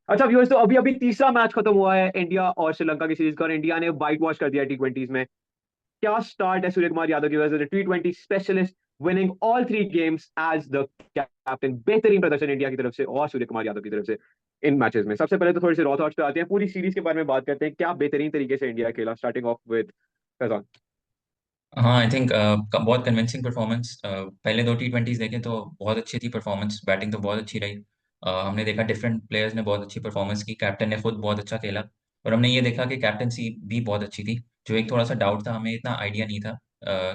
अच्छा व्यूअर्स, तो अभी अभी तीसरा मैच खत्म हुआ है इंडिया और श्रीलंका की सीरीज का, और इंडिया ने वाइट वॉश कर दिया T20s में। क्या स्टार्ट है सूर्य कुमार यादव की वजह से, T20 specialist, winning all three games as the captain. बेहतरीन प्रदर्शन इंडिया की तरफ से और सूर्य कुमार यादव की तरफ से इन मैचेस में। सबसे पहले तो थोड़ी सी रॉ थॉट्स पे आते हैं, पूरी सीरीज के बारे में बात करते हैं। क्या बेहतरीन तरीके से इंडिया खेला, स्टार्टिंग ऑफ विद फैजान। हाँ, आई थिंक बहुत कन्विंसिंग परफॉर्मेंस। पहले दो T20s देखे तो बहुत अच्छी थी परफॉर्मेंस, बैटिंग तो बहुत अच्छी रही। हमने देखा डिफरेंट प्लेयर्स ने बहुत अच्छी परफॉर्मेंस की, कैप्टन ने खुद बहुत अच्छा खेला। और हमने ये देखा कि कैप्टनसी भी बहुत अच्छी थी। जो एक थोड़ा सा डाउट था, हमें इतना आइडिया नहीं था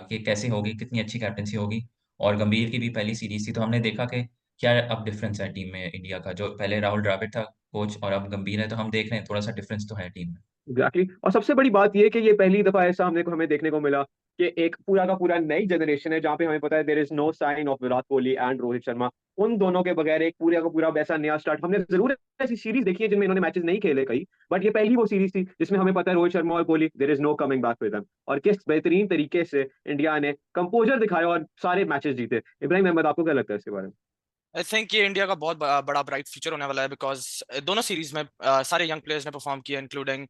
कि कैसे होगी, कितनी अच्छी कैप्टनसी होगी। और गंभीर की भी पहली सीरीज थी, तो हमने देखा कि क्या अब डिफरेंस है टीम में इंडिया का। जो पहले राहुल द्रविड़ था कोच और अब गंभीर है, तो हम देख रहे हैं थोड़ा सा डिफरेंस तो है टीम में। एग्जैक्टली और सबसे बड़ी बात यह है कि ये पहली दफा ऐसा हमें देखने को मिला कि एक पूरा का पूरा नई जनरेशन है, जहां पे हमें पता है there is no sign of Virat Kohli and Rohit Sharma. उन दोनों के बगैर एक पूरा का पूरा वैसा नया स्टार्ट। हमने जरूर ऐसी सीरीज देखी है जिनमें इन्होंने मैचेस नहीं खेले कई, बट ये पहली वो सीरीज थी जिसमें हमें पता है रोहित शर्मा और Kohli, there is no coming back with them. और किस बेहतरीन तरीके से इंडिया ने कंपोजर दिखाया और सारे मैचेस जीते। इब्राहिम अहमद, आपको क्या लगता है इसके बारे में? आई थिंक ये इंडिया का बहुत बड़ा ब्राइट फ्यूचर होने वाला है, बिकॉज दोनों सीरीज में सारे यंग प्लेयर्स ने परफॉर्म किया, including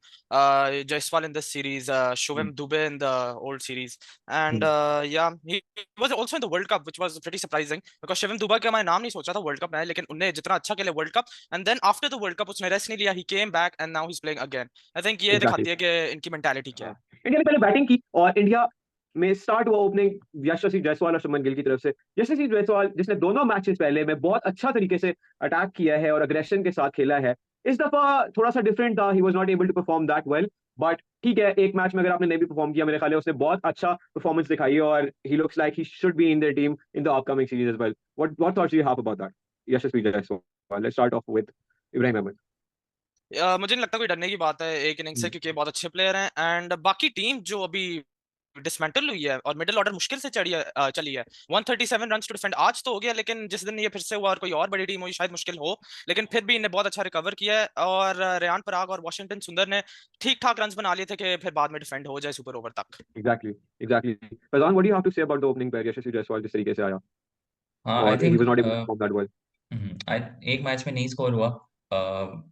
Jaiswal in this series, hmm, Shubham Dube in the old series, and hmm, yeah he was also in the world cup, which was pretty surprising, because Shubham Dube का मैं नाम नहीं सोचा था वर्ल्ड कप में है, लेकिन उन्हें जितना अच्छा खेले world cup, and then after the world cup उसने रेस्ट नहीं लिया, he came back and now he is playing again. I think ये एग्जैक्टली। दिखाती है कि इनकी मेंटालिटी क्या हाँ, है। इंडिया ने पहले बैटिंग की और इंडिया में स्टार्ट हुआ ओपनिंग यशस्वी जायसवाल और शुभमन गिल की तरफ से। यशस्वी जायसवाल जिसने दोनों मैचेस पहले में बहुत अच्छा तरीके से अटैक किया है और अग्रेशन के साथ खेला है, इस दफा थोड़ा सा डिफरेंट था। He was not able to perform that well, but ठीक है, एक मैच में अगर आपने नहीं भी परफॉर्म किया, मेरे ख्याल है उसने बहुत अच्छा परफॉर्मेंस दिखाई है और he looks like he should be in the team in the upcoming series as well. What thoughts you have about that, Yashasvi Jaiswal? Let's start off with Ibrahim Ahmed. मुझे नहीं लगता कोई डरने की बात है एक इनिंग से, क्योंकि बहुत अच्छे प्लेयर हैं, एंड बाकी टीम जो अभी डिसमेंटल हुई है और मिडिल ऑर्डर मुश्किल से चली है। 137 रन टू डिफेंड आज तो हो गया, लेकिन जिस दिन ये फिर से हुआ और कोई और बड़ी टीम हुई शायद मुश्किल हो, लेकिन फिर भी इन्हें बहुत अच्छा रिकवर किया है। और रेयान पराग और वाशिंगटन सुंदर ने ठीक ठाक रन बना लिए थे कि फिर बाद में डिफेंड हो जाए सुपर ओवर तक। Exactly, exactly. Faizan, what do you have to say about the opening pair, Yashasvi Jaiswal जिस तरीके से आया हाँ, आई और he think was not able to perform that well? एक मैच में नहीं स्कोर हुआ।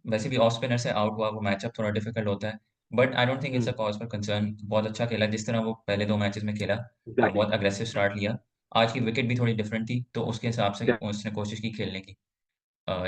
वैसे भी ऑफ स्पिनर से आउट हुआ, वो मैचअप थोड़ा डिफिकल्ट होता है। But I don't think it's a cause for concern. बहुत अच्छा खेला जिस तरह वो पहले दो मैचेस में खेला। एग्जैक्टली, बहुत अग्रेसिव स्टार्ट लिया। आज की विकेट भी थोड़ी डिफरेंट थी, तो उसके हिसाब से उसने कोशिश की खेलने की,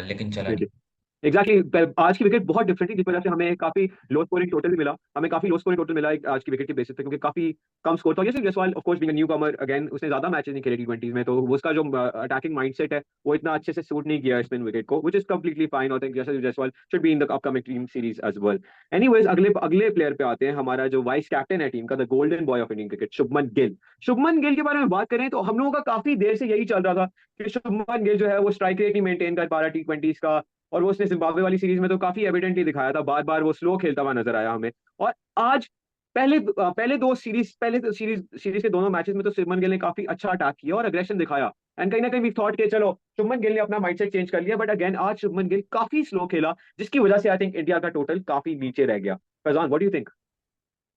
लेकिन चला नहीं। एग्जैक्टली। एग्जैक्टली, आज की विकेट बहुत डिफरेंट थी, जिस वजह से हमें काफी लो स्कोरिंग टोटल भी मिला। हमें काफी लो स्कोरिंग टोटल मिला आज की विकेट के बेसिस पे, क्योंकि काफी कम स्कोर था। जैसे Jaiswal of course being a new Qamar again, उसने ज्यादा मैचेस नहीं खेले T20s में, तो उसका जो अटैकिंग माइंडसेट है वो इतना अच्छे से सूट नहीं किया स्पिन विकेट को, which is completely fine. I think जैसे Jaiswal should be in the upcoming team series as well. Anyways, अगले अगले प्लेयर पे आते हैं, हमारा जो वाइस कैप्टन है टीम का, the golden boy of Indian cricket, Shubman Gill. Shubman Gill के बारे में बात करें तो हम लोगों का काफी देर से यही चल रहा था कि शुभमन गिल जो है वो स्ट्राइक रेट नहीं मेंटेन कर पा रहा T20s का। और वो उसने जिम्बाब्वे वाली सीरीज में तो काफी एविडेंटली दिखाया था, बार बार वो स्लो खेलता हुआ नजर आया हमें। और आज पहले दो सीरीज, पहले तो सीरीज के दोनों मैचेस में तो शुभमन गिल ने काफी अच्छा अटैक किया और अग्रेशन दिखाया। एंड कहीं ना कहीं वी थॉट के चलो शुभमन गिल ने अपना माइंडसेट चेंज कर लिया, बट अगेन आज शुभमन गिल काफी स्लो खेला, जिसकी वजह से आई थिंक इंडिया का टोटल काफी नीचे रह गया। Faizan, what do you think?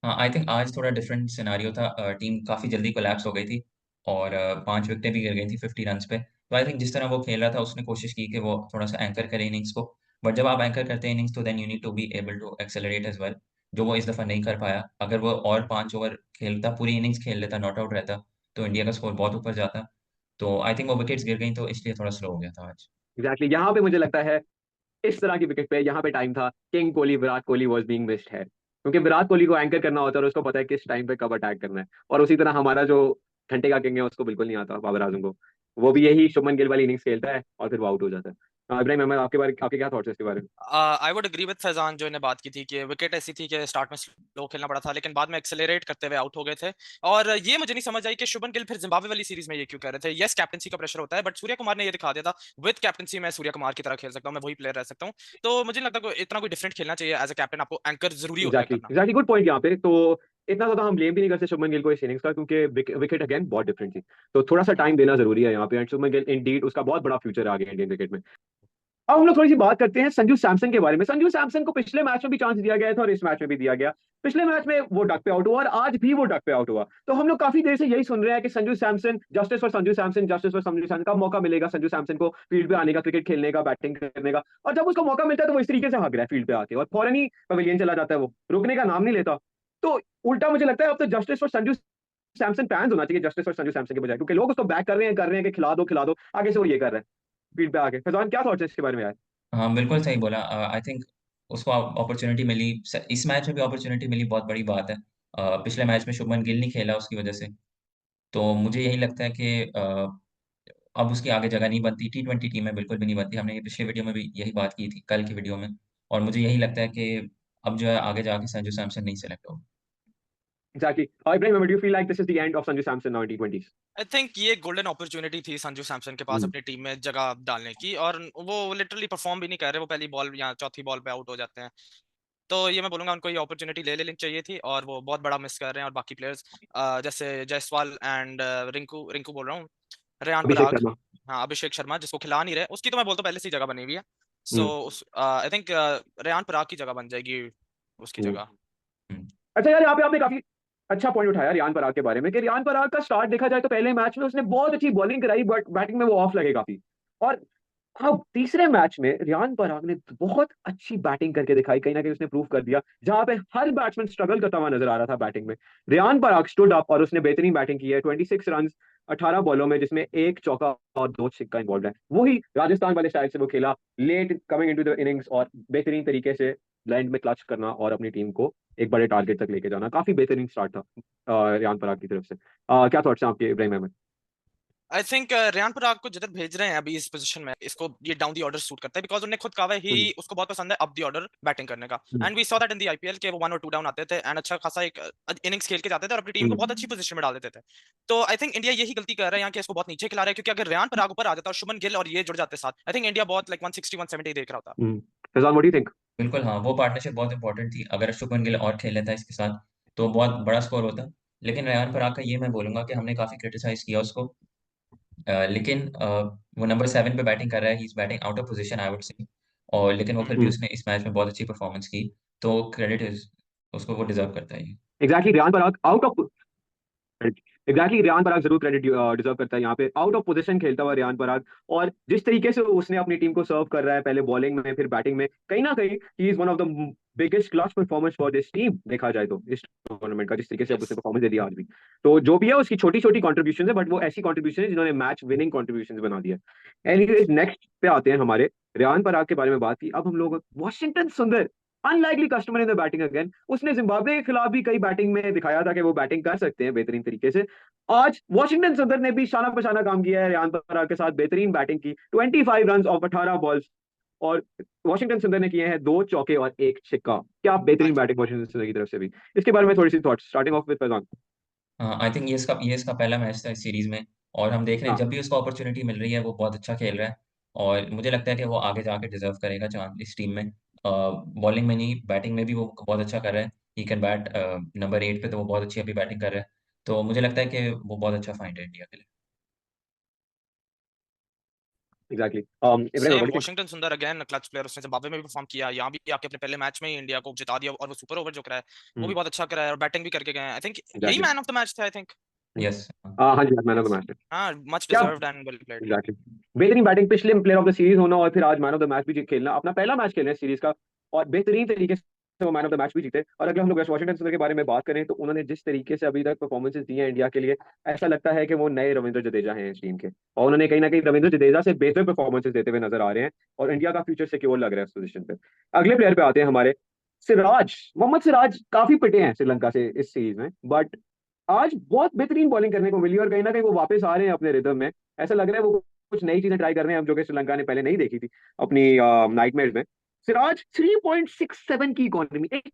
हाँ, आई थिंक आज थोड़ा डिफरेंट सिनेरियो था। टीम काफ़ी जल्दी कोलैप्स हो गई थी और 5 विकेटें भी गिर गई थी 50 रन्स पे। तो आई थिंक जिस तरह वो खेल रहा था, उसने कोशिश की कि वो थोड़ा-सा एंकर करे इनिंग्स को। बट जब आप एंकर करते हैं इनिंग्स, तो then you need to be able to accelerate as well, जो वो इस दफ़ा नहीं कर पाया। अगर वो और 5 ओवर खेलता, पूरी इनिंग्स खेल लेता, नॉट आउट रहता, तो इंडिया का स्कोर बहुत ऊपर जाता। तो आई थिंक वो विकेट्स गिर गई, तो इसलिए थोड़ा स्लो हो गया था आज। एग्जैक्टली, यहाँ पे मुझे लगता है इस तरह की विकेट पे यहाँ पे टाइम था, king Kohli, Virat Kohli was being missed है, क्योंकि विराट कोहली को एंकर करना होता है और उसको पता है किस टाइम पे कब अटैक करना है। और उसी तरह हमारा जो घंटे का किंग है उसको बिल्कुल नहीं आता, बाबर आजम को। वो भी यही शुभमन गिल वाली इनिंग्स खेलता है और फिर वो आउट हो जाता है। इब्राहिम अहमद, आपके क्या थॉट्स है इसके बारे में? I would agree with Faizan, जो इन्हें बात की थी कि विकेट ऐसी थी कि स्टार्ट में स्लो खेलना पड़ा था, लेकिन बाद में एक्सेलरेट करते हुए आउट हो गए थे। और ये मुझे नहीं समझ आई कि शुभन गिल फिर जिम्बाब्वे वाली सीरीज में ये क्यों कर रहे थे। यस, कैप्टनसी का प्रेशर होता है, बट सूर्य कुमार ने ये दिखा दिया था विद कैप्टनसी मैं सूर्य कुमार की तरह खेल सकता हूँ, मैं वही प्लेयर रह सकता हूँ। तो मुझे नहीं लगता कोई इतना कोई डिफरेंट खेलना चाहिए। एज अ कैप्टन आपको एंकर जरूरी होता है एग्जैक्टली, करना। एग्जैक्टली, गुड पॉइंट यहाँ पे तो। इतना ज्यादा हम ब्लेम भी नहीं करते शुभमन गिल को इस इनिंग्स का, क्योंकि विकेट अगेन बहुत डिफरेंट थी। तो थोड़ा सा टाइम देना जरूरी है यहाँ पे, एंड शुभमन गिल इंडीड उसका बहुत बड़ा फ्यूचर आ गया इंडियन क्रिकेट में। अब हम लोग थोड़ी सी बात करते हैं संजू सैमसन के बारे में। संजू सैमसन को पिछले मैच में भी चांस दिया गया था और इस मैच में भी दिया गया। पिछले मैच में वो डक पे आउट हुआ और आज भी वो डक पे आउट हुआ। तो हम लोग काफी देर से यही सुन रहे हैं कि Sanju Samson, justice for Sanju Samson, justice for Sanju Samson. कब मौका मिलेगा संजू सैमसन को फील्ड पे आने का, क्रिकेट खेलने का, बैटिंग करने का? और जब उसको मौका मिलता है तो वो इस तरीके से भाग रहा है फील्ड पे आके और फौरन ही पवेलियन चला जाता है, वो रुकने का नाम नहीं लेता। तो उल्टा मुझे लगता है अब तो justice for Sanju Samson fans होना चाहिए जस्टिस फॉर संजू सैमसन के बजाय, क्योंकि लोग उसको बैक कर रहे हैं कि खिला दो, आगे से वो ये कर रहे हैं फील्ड पे आके। फैजान, क्या थॉट्स है इसके बारे में यार? हाँ, बिल्कुल सही बोला। आई थिंक उसको अपॉर्च्युनिटी मिली, इस मैच में भी अपॉर्च्युनिटी मिली, बहुत बड़ी बात है। पिछले मैच में शुभमन गिल नहीं खेला उसकी वजह से। तो मुझे यही लगता है कि अब उसकी आगे जगह नहीं बनती, टी20 टीम में बिल्कुल भी नहीं बनती। हमने ये पिछले वीडियो में भी यही बात की थी, कल की वीडियो में। और मुझे यही लगता है कि अब जो है आगे जाके संजू सैमसन नहीं सेलेक्ट होगा। Exactly. Ibrahim, do you feel like this is the end of Sanju Samson now in T20s? I think ये गोल्डन अपॉर्चुनिटी थी संजू सैमसन के पास अपनी टीम में जगह डालने की, और वो लिटरली परफॉर्म भी नहीं कर रहे। वो पहली बॉल या चौथी बॉल पे आउट हो जाते हैं। तो ये मैं बोलूंगा उनको ये अपॉर्चुनिटी ले लेनी चाहिए थी, और वो बहुत बड़ा मिस कर रहे हैं। और बाकी प्लेयर्स जैसे जायसवाल एंड रिंकू रिंकू बोल रहा हूँ, रेयान अभिषेक पराग, शर्मा। हाँ अभिषेक शर्मा, जिसको खिला नहीं रहे, उसकी तो मैं बोलता हूँ पहले से ही जगह बनी हुई है। सो हम्म। आई थिंक रेयान पराग की जगह बन जाएगी उसकी हम्म। जगह। हम्म, अच्छा यार, यहाँ पे आपने काफी अच्छा पॉइंट उठाया रियान पराग के बारे में कि रियान पराग का स्टार्ट देखा जाए तो पहले मैच में उसने बहुत अच्छी बॉलिंग कराई, बट बैटिंग में वो ऑफ लगे काफी। और अब तीसरे मैच में रियान पराग ने बहुत अच्छी बैटिंग करके दिखाई, कहीं ना कहीं उसने प्रूव कर दिया। जहां पे हर बैट्समैन स्ट्रगल करता हुआ नजर आ रहा था बैटिंग में, रियान पराग स्टूड अप और उसने बेहतरीन बैटिंग की है। 26 रन 18 बॉलों में, जिसमें एक चौका और दो छक्का इन्वॉल्व है। वही राजस्थान वाले स्टाइल से वो खेला, late coming into the innings और बेहतरीन तरीके से लैंड में क्लच करना और अपनी टीम को एक बड़े टारगेट तक लेके जाना। काफी बेहतरीन स्टार्ट था रियान पराग की तरफ से। क्या थॉट्स हैं आपके इब्राहिम अहमद? आई थिंक रेयान पराग को जिधर भेज रहे हैं अभी इस पोजीशन में, इसको ये डाउन दी ऑर्डर सूट करता है, बिकॉज उन्होंने खुद कहा है ही हम्म। उसको बहुत पसंद है अप दी ऑर्डर बैटिंग करने का। Hmm. And we saw that in the IPL के वो 1 और 2 डाउन आते थे एंड अच्छा खासा एक इनिंग्स खेल के जाते थे और अपनी टीम को बहुत अच्छी हम्म। पोजीशन में डाल देते थे। तो आई थिंक इंडिया यही गलती कर रहा है यहाँ कि इसको बहुत नीचे खिला रहा है, क्योंकि अगर रेयान पराग ऊपर आ जाता और शुभमन गिल और ये जुड़ जाते साथ, आई थिंक इंडिया बहुत लाइक 160 170 देख रहा होता। Faizan, what do you think? बिल्कुल हाँ, वो पार्टनरशिप बहुत इंपॉर्टेंट थी। अगर शुभमन गिल और खेल लेता इसके साथ तो बहुत बड़ा स्कोर होता। लेकिन रेयान पराग का ये मैं बोलूंगा कि हमने काफी क्रिटिसाइज किया उसको। लेकिन वो नंबर 7 पे बैटिंग कर रहा है, he is batting out of position I would say. और लेकिन वो फिर भी उसने इस मैच में बहुत अच्छी परफॉर्मेंस की। तो क्रेडिट इज उसको, वो डिजर्व करता है ये। Exactly, Riyan Parag out of exactly Riyan Parag जरूर क्रेडिट डिजर्व करता है यहाँ पे। आउट ऑफ पोजीशन खेलता हुआ रियान पराग, और जिस तरीके से उसने अपनी टीम को सर्व कर रहा है, पहले बॉलिंग में फिर बैटिंग में, कहीं ना कहीं he is one of the biggest clutch performance for this team देखा जाए तो इस टूर्नामेंट का। जिस तरीके से अब यस उसने परफॉर्मेंस दे दिया आज भी, तो जो भी है उसकी छोटी छोटी कॉन्ट्रीब्यूशन है, बट वो ऐसी कॉन्ट्रीब्यूशन है जिन्होंने मैच विनिंग कॉन्ट्रीब्यूशन बना दिया। एनीवेज, नेक्स्ट पे आते हैं हमारे। रियान पराग के बारे में बात की, अब हम लोग वॉशिंगटन सुंदर, unlikely customer in the batting again. उसने जिम्बाब्वे के खिलाफ भी कई बैटिंग में दिखाया था कि वो बैटिंग कर सकते हैं बेहतरीन तरीके से। आज वॉशिंगटन सुंदर ने भी शाना बशाना काम किया है रियान पराग के साथ, बेहतरीन बैटिंग की। 25 रन ऑफ 18 बॉल्स, और वॉशिंगटन सुंदर ने किए हैं 2 चौके और 1 छक्का। क्या हाँ बेहतरीन जी। बैटिंग वॉशिंगटन सुंदर की तरफ से भी। इसके बारे में थोड़ी सी thoughts, starting off with Faizan. हाँ, आई थिंक ये इसका पहला मैच था इस सीरीज में। और हम देख रहे हैं हाँ, जब भी उसको अपॉर्चुनिटी मिल रही है वो बहुत अच्छा खेल रहा है। और मुझे लगता है कि वो आगे जाके डिजर्व करेगा चांस इस टीम में। बॉलिंग में नहीं, बैटिंग में भी वो बहुत अच्छा कर रहा है। ही कैन बैट नंबर 8 पे, तो वो बहुत अच्छी अभी बैटिंग कर रहा है। तो मुझे लगता है कि वो बहुत अच्छा फाइंड है इंडिया के लिए। Exactly. Ibrahim, same what do Washington सुंदर अगेन क्लच प्लेयर, उसने जिम्बाब्वे में भी परफॉर्म किया, यहाँ भी आके अपने पहले मैच में ही इंडिया को जिता दिया, और वो सुपर ओवर जो कराया वो यू भी बहुत अच्छा कराया, और बैटिंग भी करके गए। आई थिंक यही exactly? Man of the match था आई थिंक। यस। हाँ जी, man of the yes, match. हाँ मच क्या deserved and well played. Exactly, बेहतरीन बैटिंग, पिछले प्लेयर ऑफ द सीरीज होना और फिर आज मैन ऑफ द मैच भी खेलना, अपना पहला मैच खेलना है सीरीज का, और बेहतरीन तरीके से वो मैन ऑफ द मैच भी जीते। और अगर हम लोग वॉशिंगटन सुंदर के बारे में बात करें तो उन्होंने जिस तरीके से अभी तक परफॉर्मेंसेस दी हैं इंडिया के लिए, ऐसा लगता है कि वो नए रविंद्र जडेजा हैं इस टीम के, और उन्होंने कहीं ना कहीं रविंद्र जडेजा से बेहतर परफॉर्मेंसेस देते हुए नजर आ रहे हैं, और इंडिया का फ्यूचर सिक्योर लग रहा है इस पोजीशन पे। अगले प्लेयर पे आते हैं हमारे, सिराज, मोहम्मद सिराज। काफी पिटे हैं श्रीलंका से इस सीरीज में, बट आज बहुत बेहतरीन बॉलिंग करने को मिली, और कहीं ना कहीं वो वापस आ रहे हैं अपने रिदम में। ऐसा लग रहा है वो कुछ नई चीजें ट्राई कर रहे हैं, जो कि श्रीलंका ने पहले नहीं देखी थी अपनी नाइटमेयर्स में। सिराज 3.67 की इकोनॉमी, एक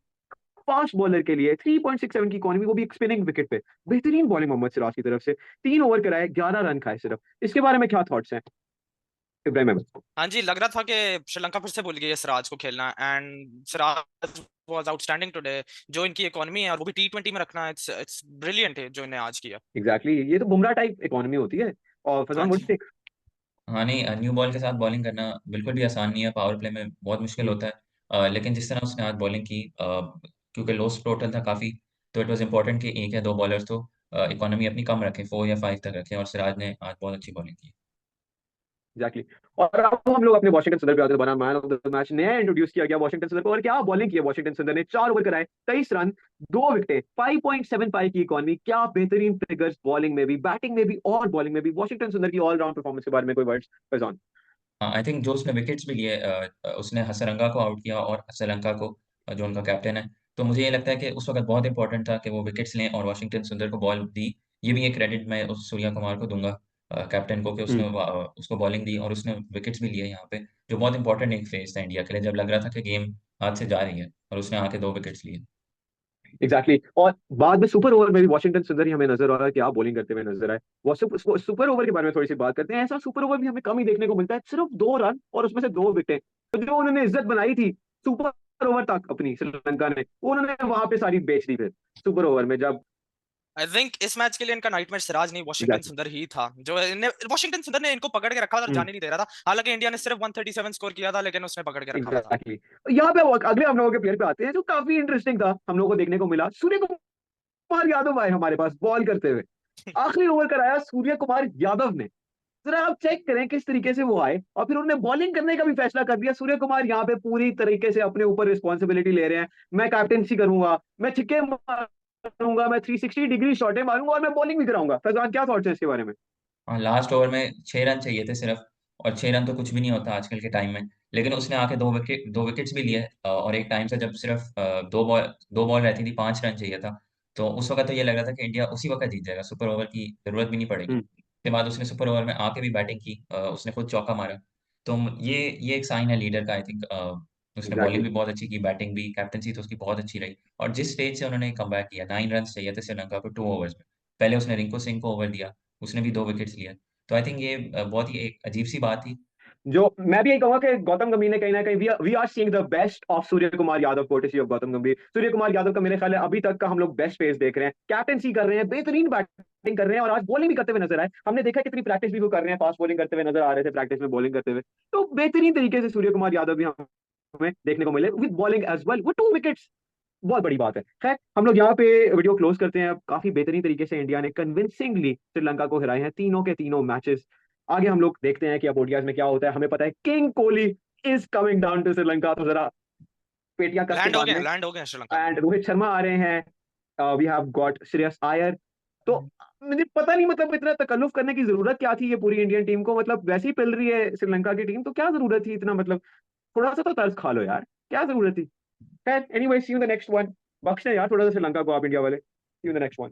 फास्ट बॉलर के लिए 3.67 की इकोनॉमी, वो भी एक स्पिनिंग विकेट पे। बेहतरीन बॉलिंग मोहम्मद सिराज की तरफ से। 3 ओवर कराए, 11 रन खाए सिर्फ। इसके बारे में क्या थॉट्स हैं इब्राहिम अहमद? हाँ जी, लग रहा था कि श्रीलंका फिर से भूल गई है सिराज को खेलना, and Siraj was outstanding today. जो इनकी इकोनॉमी है और वो भी टी20 में रखना, इट्स ब्रिलियंट है जो इन्हें आज किया। एग्जैक्टली, ये तो बुमराह टाइप इकोनॉमी होती है। और हाँ फजवान, जी। व्हाट। हाँ, नहीं न्यू बॉल के साथ बॉलिंग करना बिल्कुल भी आसान नहीं है, पावर प्ले में बहुत मुश्किल होता है। लेकिन जिस तरह उसने आज बॉलिंग की क्योंकि लो टोटल था काफ़ी, तो इट वाज़ इम्पोर्टेंट कि 1 या 2 बॉलर्स तो इकोनॉमी अपनी कम रखें, 4 या 5 तक रखें और सिराज ने आज बहुत अच्छी बॉलिंग की। एग्जैक्टली। और अब हम लोग अपने वॉशिंगटन सुंदर पे आते हैं, बना मैन ऑफ द मैच नया इंट्रोड्यूस किया गया वॉशिंगटन सुंदर को। और क्या बॉलिंग की है वॉशिंगटन सुंदर ने, 4 ओवर कराए, 23 रन, 2 विकेटें, 5.75 की इकॉनमी। क्या बेहतरीन फिगर्स बॉलिंग में भी, बैटिंग में भी और बॉलिंग में भी। वॉशिंगटन सुंदर की ऑलराउंड परफॉर्मेंस के बारे में कोई वर्ड्स फैजान? आई थिंक जो उसने विकेट्स भी लिए उसने हसरंगा को आउट किया और श्रीलंका को जो उनका कैप्टन है। तो मुझे ये लगता है कि उस वक़्त बहुत इंपॉर्टेंट था कि वो विकेट्स लें और वाशिंगटन सुंदर को बॉल दी। ये भी एक क्रेडिट मैं उस सूर्या कुमार को दूँगा कैप्टन को कि उसने उसको बॉलिंग दी और उसने विकेट्स भी लिए यहाँ पे, जो बहुत इंपॉर्टेंट एक फेज़ था इंडिया के लिए जब लग रहा था कि गेम हाथ से जा रही है और उसने आके 2 विकेट्स लिए। Exactly exactly. और बाद में सुपर ओवर में भी वॉशिंगटन सुंदर ही हमें नजर आ रहा है कि आप बॉलिंग करते हुए नजर आए। वो सुपर ओवर के बारे में थोड़ी सी बात करते हैं। ऐसा सुपर ओवर भी हमें कम ही देखने को मिलता है, सिर्फ 2 रन और उसमें से 2 विकेटें। तो जो उन्होंने इज्जत बनाई थी सुपर ओवर तक अपनी श्रीलंका ने, वो उन्होंने वहां पे सारी बेच दी फिर सुपर ओवर में जब। आई थिंक इस मैच के लिए इनका नाइटमेयर सिराज नहीं, वॉशिंगटन एग्जैक्टली सुंदर ही था। जो वॉशिंगटन सुंदर ने इनको पकड़ के रखा था और exactly. जाने नहीं दे रहा था। हालांकि इंडिया ने सिर्फ 137 स्कोर किया था, लेकिन उसने पकड़ के रखा हुआ था। Exactly exactly. यहाँ पे अगले हम लोगों के प्लेयर पे आते हैं जो काफी इंटरेस्टिंग था, हम लोगों को देखने को मिला। सूर्य कुमार यादव आए हमारे पास बॉल करते हुए। आखिरी ओवर कराया सूर्य कुमार यादव ने। जरा आप चेक करें किस तरीके से वो आए और फिर उन्होंने बॉलिंग करने का भी फैसला कर दिया। सूर्य कुमार यहाँ पे पूरी तरीके से अपने ऊपर रिस्पॉन्सिबिलिटी ले रहे हैं। मैं कैप्टेंसी करूंगा, मैं छक्के मारूंगा, मैं 360 डिग्री शॉटें मारूंगा और मैं बॉलिंग भी कराऊंगा। फैजान क्या थॉट्स हैं इसके बारे में? हाँ, लास्ट ओवर में 6 रन चाहिए थे सिर्फ और 6 रन तो कुछ भी नहीं होता आजकल के टाइम में। लेकिन उसने आके 2 विकेट्स भी लिए और एक टाइम से जब सिर्फ 2 बॉल रहती थी, 5 रन चाहिए था। तो उस वक़्त तो ये लग रहा था कि इंडिया उसी वक़्त जीत जाएगा, सुपर ओवर की ज़रूरत भी नहीं पड़ेगी। हम्म, उसके बाद उसने सुपर ओवर में आके भी बैटिंग की उसने खुद चौका मारा। तो ये एक साइन है लीडर का आई थिंक उसने बॉलिंग एग्जैक्टली। भी बहुत अच्छी की, बैटिंग भी, कैप्टेंसी तो उसकी बहुत अच्छी रही और जिस स्टेज से उन्होंने कमबैक किया, 9 रन्स चाहिए थे श्रीलंका को 2 ओवर्स में। पहले उसने रिंकू सिंह को ओवर दिया, उसने भी 2 विकेट्स लिए। तो आई थिंक ये बहुत ही एक अजीब-सी बात थी। जो मैं भी यही कहूंगा कि गौतम गंभीर ने कहीं ना कहीं we are seeing the best of Surya Kumar Yadav, courtesy of Gautam Gambhir. Surya Kumar Yadav का मेरे ख्याल है अभी तक का हम लोग बेस्ट फेस देख रहे हैं। कैप्टेंसी कर रहे हैं, बेहतरीन बैटिंग कर रहे हैं और आज बॉलिंग भी करते हुए नजर आए। हमने देखा कितनी प्रैक्टिस भी वो कर रहे हैं, फास्ट बॉलिंग करते हुए नजर आ रहे थे प्रैक्टिस में, बॉलिंग करते हुए। तो बेहतरीन तरीके से सूर्य कुमार यादव भी हमें देखने को मिले विद बॉलिंग एज वेल। वो 2 विकेट्स बहुत बड़ी बात है। खैर हम लोग यहाँ पे वीडियो क्लोज करते हैं। अब काफी बेहतरीन तरीके से इंडिया ने कन्विंसिंगली श्रीलंका को हराए हैं तीनों के तीनों मैचेस। आगे हम लोग देखते हैं कि अब ओडीआईज में क्या होता है। हमें पता है king Kohli is coming down to Sri Lanka, तो जरा पेटियां कस के बांध लें। लैंड हो गए हैं श्रीलंका में। एंड रोहित शर्मा आ रहे हैं, वी हैव गॉट श्रेयस आयर। तो मुझे पता नहीं मतलब इतना तकल्लुफ करने की जरूरत क्या थी ये पूरी इंडियन टीम को, मतलब वैसे ही पिल रही है श्रीलंका की टीम, तो क्या जरूरत थी इतना, मतलब थोड़ा सा तो तर्स खा लो यार, क्या जरूरत थी। खैर anyway, see you the next one. बख्शे यार थोड़ा सा श्रीलंका को आप इंडिया वाले। See you the next one.